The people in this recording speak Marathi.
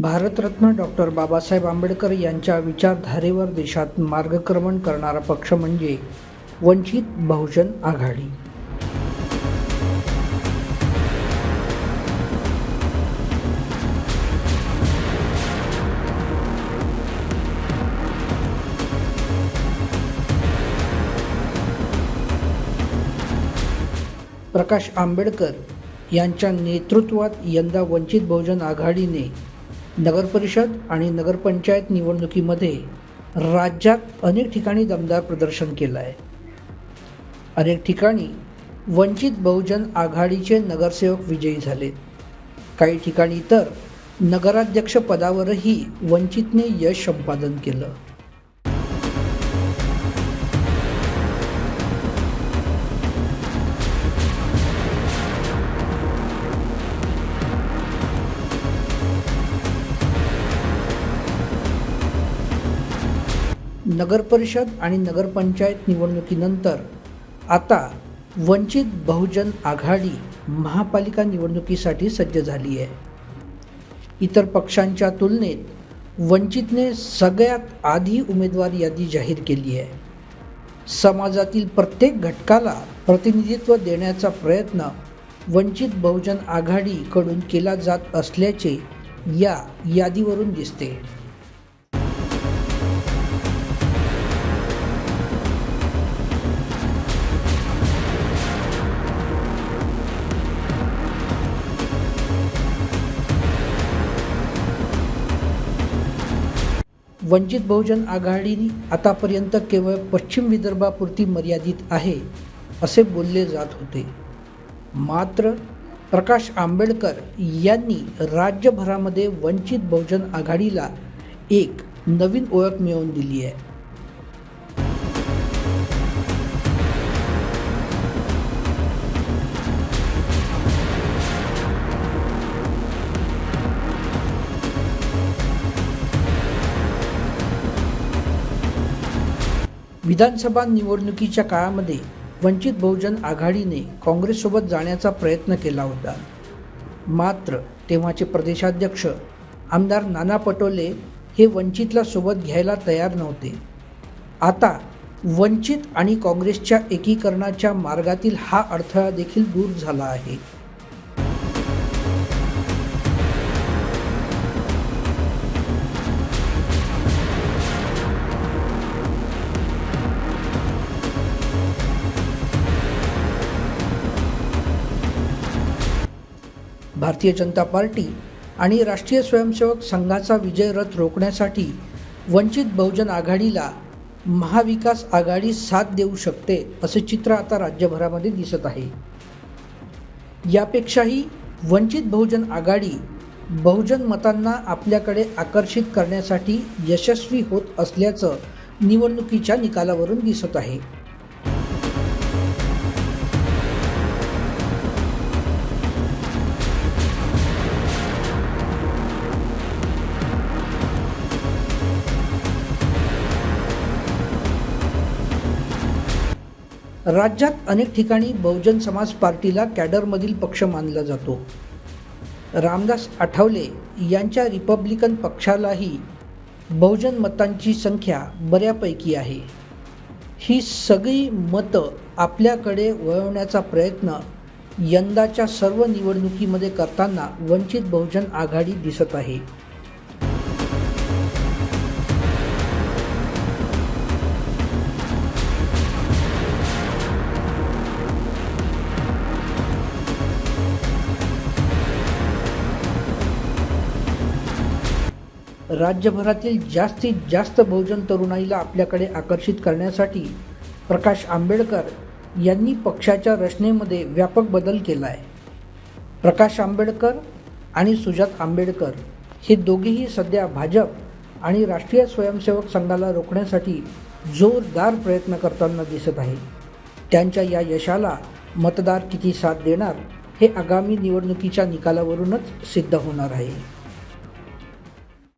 भारतरत्न डॉक्टर बाबासाहेब आंबेडकर यांच्या विचारधारेवर देशात मार्गक्रमण करणारा पक्ष म्हणजे वंचित बहुजन आघाडी. प्रकाश आंबेडकर यांच्या नेतृत्वात यंदा वंचित बहुजन आघाडीने नगरपरिषद आणि नगरपंचायत निवडणुकीमध्ये राज्यात अनेक ठिकाणी दमदार प्रदर्शन केलं आहे. अनेक ठिकाणी वंचित बहुजन आघाडीचे नगरसेवक विजयी झाले. काही ठिकाणी तर नगराध्यक्ष पदावरही वंचितने यश संपादन केलं. नगरपरिषद आणि नगरपंचायत निवडणुकीनंतर आता वंचित बहुजन आघाडी महापालिका निवडणुकीसाठी सज्ज झाली आहे. इतर पक्षांच्या तुलनेत वंचितने सगळ्यात आधी उमेदवार यादी जाहीर केली आहे. समाजातील प्रत्येक घटकाला प्रतिनिधित्व देण्याचा प्रयत्न वंचित बहुजन आघाडीकडून केला जात असल्याचे या यादीवरून दिसते. वंचित बहुजन आघाडी आतापर्यंत केवळ पश्चिम विदर्भापुरती मर्यादित आहे असे बोलले जात होते. मात्र प्रकाश आंबेडकर यांनी राज्यभरामध्ये वंचित बहुजन आघाडीला एक नवीन ओळख मिळवून दिली आहे. विधानसभा निवडणुकीच्या काळामध्ये वंचित बहुजन आघाडीने काँग्रेससोबत जाण्याचा प्रयत्न केला होता. मात्र तेव्हाचे प्रदेशाध्यक्ष आमदार नाना पटोले हे वंचितला सोबत घ्यायला तयार नव्हते. आता वंचित आणि काँग्रेसच्या एकीकरणाच्या मार्गातील हा अडथळा देखील दूर झाला आहे. भारतीय जनता पार्टी आणि राष्ट्रीय स्वयंसेवक संघाचा विजय रथ रोखण्यासाठी वंचित बहुजन आघाडीला महाविकास आघाडी साथ देऊ शकते असे चित्र आता राज्यभरामध्ये दिसत आहे. यापेक्षाही वंचित बहुजन आघाडी बहुजन मतांना आपल्याकडे आकर्षित करण्यासाठी यशस्वी होत असल्याचं निवडणुकीच्या निकालावरून दिसत आहे. राज्यात अनेक ठिकाणी बहुजन समाज पार्टीला कॅडरमधील पक्ष मानला जातो. रामदास आठवले यांच्या रिपब्लिकन पक्षालाही बहुजन मतांची संख्या बऱ्यापैकी आहे. ही सगळी मतं आपल्याकडे वळवण्याचा प्रयत्न यंदाच्या सर्व निवडणुकीमध्ये करताना वंचित बहुजन आघाडी दिसत आहे. राज्यभरातील जास्तीत जास्त बहुजन तरुणाईला आपल्याकडे आकर्षित करण्यासाठी प्रकाश आंबेडकर यांनी पक्षाच्या रचनेमध्ये व्यापक बदल केला आहे. प्रकाश आंबेडकर आणि सुजात आंबेडकर हे दोघेही सध्या भाजप आणि राष्ट्रीय स्वयंसेवक संघाला रोखण्यासाठी जोरदार प्रयत्न करताना दिसत आहे. त्यांच्या या यशाला मतदार किती साथ देणार हे आगामी निवडणुकीच्या निकालावरूनच सिद्ध होणार आहे.